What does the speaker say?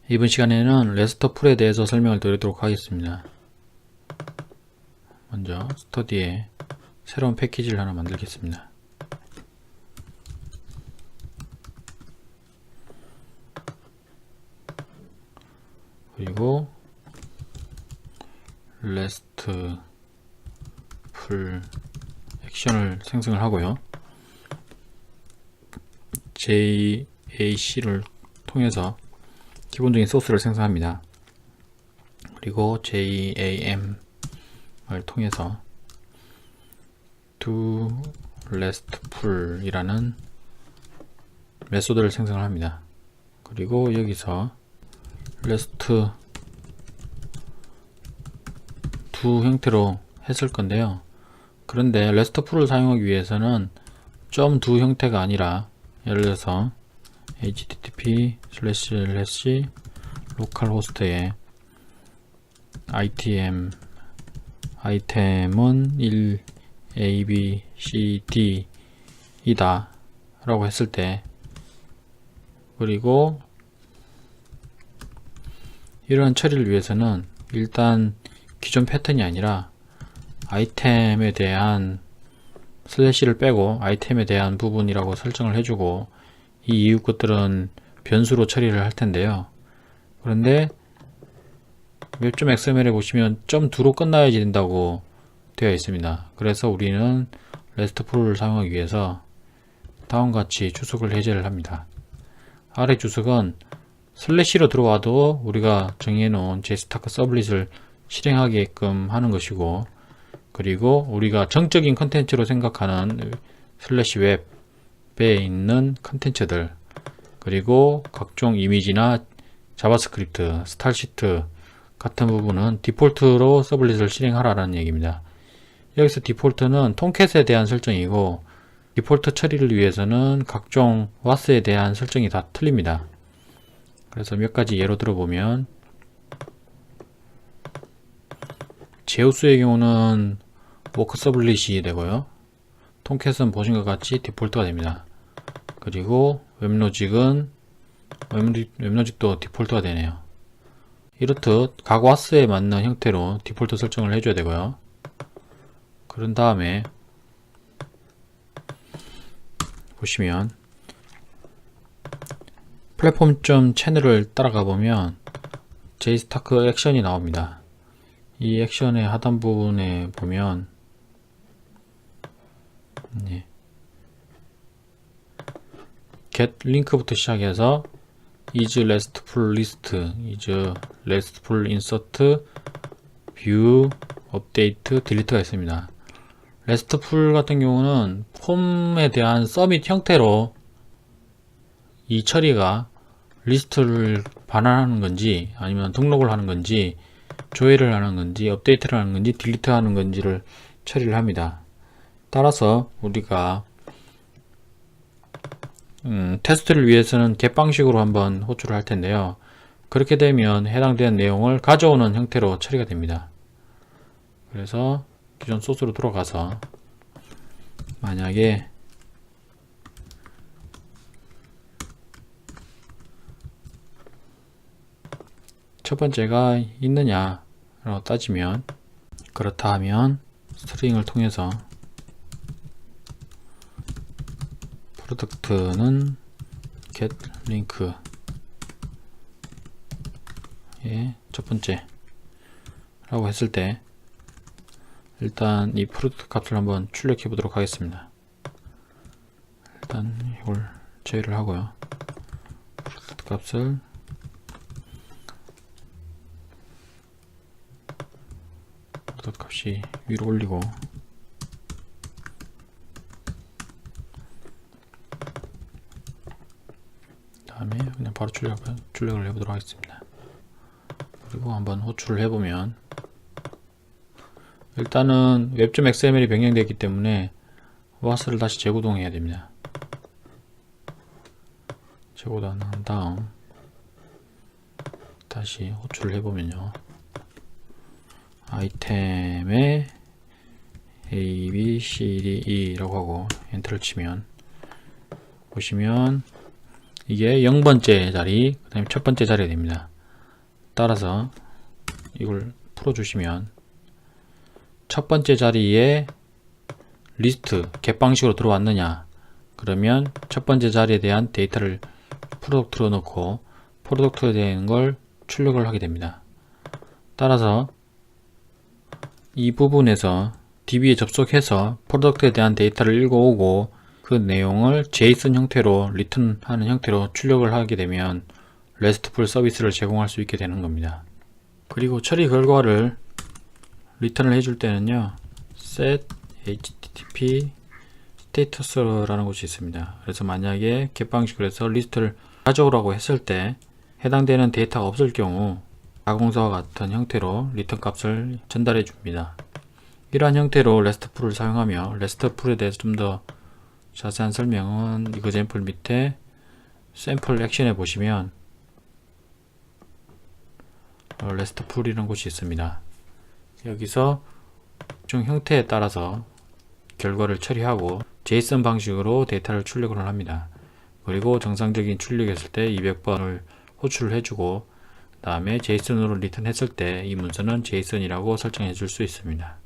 이번 시간에는 레스터풀에 대해서 설명을 드리도록 하겠습니다. 먼저 스터디에 새로운 패키지를 하나 만들겠습니다. 그리고 레스트풀 액션을 생성을 하고요. JAC를 통해서 기본적인 소스를 생성합니다. 그리고 JAM을 통해서 doRESTful 이라는 메소드를 생성을 합니다. 그리고 여기서 REST 두 형태로 했을 건데요. 그런데 RESTful을 사용하기 위해서는 .do 형태가 아니라 예를 들어서 http localhost에 아이템은 1 a b c d 이다 라고 했을 때, 그리고 이런 처리를 위해서는 일단 기존 패턴이 아니라 아이템에 대한 슬래시를 빼고 아이템에 대한 부분이라고 설정을 해주고, 이 이후 것들은 변수로 처리를 할 텐데요. 그런데 웹.xml에 보시면 .do로 끝나야지 된다고 되어 있습니다. 그래서 우리는 RESTful을 사용하기 위해서 다음과 같이 주석을 해제를 합니다. 아래 주석은 슬래시로 들어와도 우리가 정해 놓은 JSTARK 서블릿을 실행하게끔 하는 것이고, 그리고 우리가 정적인 컨텐츠로 생각하는 슬래시 웹에 있는 컨텐츠들, 그리고 각종 이미지나 자바스크립트, 스타일시트 같은 부분은 디폴트로 서블릿을 실행하라는 얘기입니다. 여기서 디폴트는 톰캣에 대한 설정이고, 디폴트 처리를 위해서는 각종 was에 대한 설정이 다 틀립니다. 그래서 몇 가지 예로 들어보면, 제우스의 경우는 워크 서블릿이 되고요. 톰캣은 보신 것 같이 디폴트가 됩니다. 그리고 웹로직도 디폴트가 되네요. 이렇듯 각 와스에 맞는 형태로 디폴트 설정을 해줘야 되고요. 그런 다음에 보시면 플랫폼 채널을 따라가 보면 JSTARK 액션이 나옵니다. 이 액션의 하단 부분에 보면 get link부터 시작해서 is restful list, is restful insert, view, update, delete가 있습니다. restful 같은 경우는 폼에 대한 서밋 형태로 이 처리가 리스트를 반환하는 건지, 아니면 등록을 하는 건지, 조회를 하는 건지, 업데이트를 하는 건지, 딜리트 하는 건지를 처리를 합니다. 따라서 우리가 테스트를 위해서는 get 방식으로 한번 호출을 할 텐데요. 그렇게 되면 해당되는 내용을 가져오는 형태로 처리가 됩니다. 그래서 기존 소스로 들어가서 만약에 첫 번째가 있느냐 라고 따지면, 그렇다 하면 스트링을 통해서 프로덕트는 get link 예, 첫 번째 라고 했을 때, 일단 이 프로덕트 값을 한번 출력해 보도록 하겠습니다. 일단 이걸 제외를 하고요. 프로덕트 값을 값이 위로 올리고, 다음에 그냥 바로 출력을 해보도록 하겠습니다. 그리고 한번 호출을 해보면, 일단은 웹.xml이 변경되었기 때문에 was를 다시 재구동해야 됩니다. 재구동한 다음 다시 호출을 해보면요, 아이템에 A, B, C, D, E 라고 하고 엔터를 치면 보시면 이게 0번째 자리, 그 다음에 첫 번째 자리가 됩니다. 따라서 이걸 풀어주시면 첫 번째 자리에 리스트 get 방식으로 들어왔느냐, 그러면 첫 번째 자리에 대한 데이터를 프로덕트로 넣고 프로덕트에 대한 걸 출력을 하게 됩니다. 따라서 이 부분에서 DB에 접속해서 프로덕트에 대한 데이터를 읽어오고 그 내용을 JSON 형태로 리턴하는 형태로 출력을 하게 되면 RESTful 서비스를 제공할 수 있게 되는 겁니다. 그리고 처리 결과를 리턴을 해줄 때는요, set http status라는 곳이 있습니다. 그래서 만약에 get 방식으로 해서 리스트를 가져오라고 했을 때 해당되는 데이터가 없을 경우 가공서와 같은 형태로 리턴 값을 전달해 줍니다. 이러한 형태로 RESTful을 사용하며 RESTful에 대해서 좀 더 자세한 설명은 이그젬플 밑에 샘플 액션에 보시면 RESTful이라는 곳이 있습니다. 여기서 특정 형태에 따라서 결과를 처리하고 JSON 방식으로 데이터를 출력을 합니다. 그리고 정상적인 출력했을 때 200번을 호출을 해주고 그 다음에 JSON으로 리턴했을 때 이 문서는 JSON이라고 설정해 줄 수 있습니다.